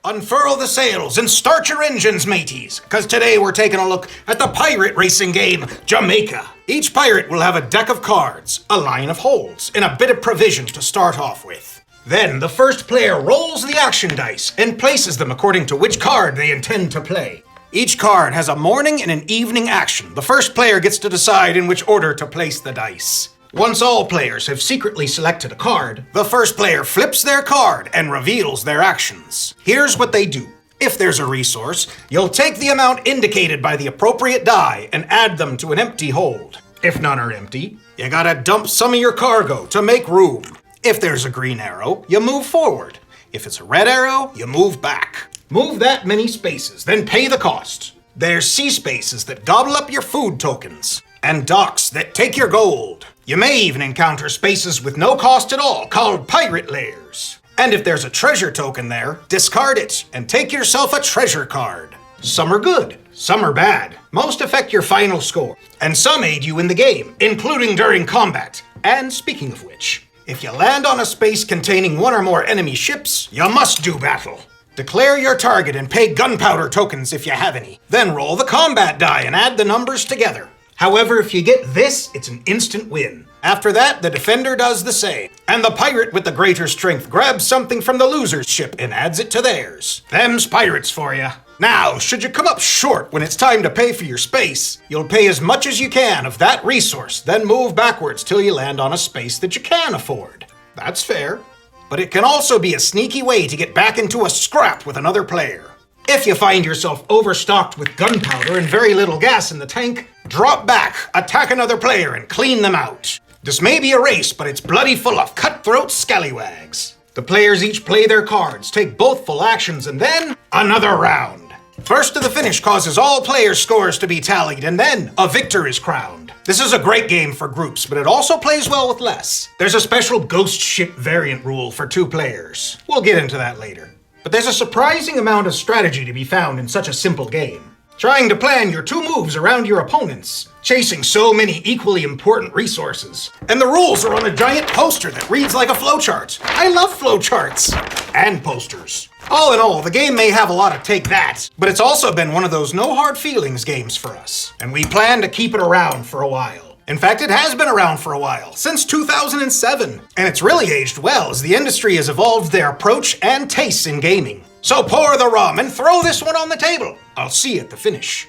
Unfurl the sails and start your engines, mateys, because today we're taking a look at the pirate racing game, Jamaica. Each pirate will have a deck of cards, a line of holds, and a bit of provision to start off with. Then the first player rolls the action dice and places them according to which card they intend to play. Each card has a morning and an evening action. The first player gets to decide in which order to place the dice. Once all players have secretly selected a card, the first player flips their card and reveals their actions. Here's what they do. If there's a resource, you'll take the amount indicated by the appropriate die and add them to an empty hold. If none are empty, you gotta dump some of your cargo to make room. If there's a green arrow, you move forward. If it's a red arrow, you move back. Move that many spaces, then pay the cost. There's sea spaces that gobble up your food tokens, and docks that take your gold. You may even encounter spaces with no cost at all, called pirate lairs. And if there's a treasure token there, discard it and take yourself a treasure card. Some are good, some are bad. Most affect your final score, and some aid you in the game, including during combat. And speaking of which, if you land on a space containing one or more enemy ships, you must do battle. Declare your target and pay gunpowder tokens if you have any. Then roll the combat die and add the numbers together. However, if you get this, it's an instant win. After that, the defender does the same. And the pirate with the greater strength grabs something from the loser's ship and adds it to theirs. Them's pirates for you. Now, should you come up short when it's time to pay for your space, you'll pay as much as you can of that resource, then move backwards till you land on a space that you can afford. That's fair. But it can also be a sneaky way to get back into a scrap with another player. If you find yourself overstocked with gunpowder and very little gas in the tank, drop back, attack another player, and clean them out. This may be a race, but it's bloody full of cutthroat scallywags. The players each play their cards, take both full actions, and then another round. First to the finish causes all players' scores to be tallied, and then a victor is crowned. This is a great game for groups, but it also plays well with less. There's a special ghost ship variant rule for 2 players. We'll get into that later. But there's a surprising amount of strategy to be found in such a simple game. Trying to plan your 2 moves around your opponents, chasing so many equally important resources. And the rules are on a giant poster that reads like a flowchart. I love flowcharts and posters. All in all, the game may have a lot of take that, but it's also been one of those no hard feelings games for us. And we plan to keep it around for a while. In fact, it has been around for a while, since 2007. And it's really aged well as the industry has evolved their approach and tastes in gaming. So pour the rum and throw this one on the table. I'll see you at the finish.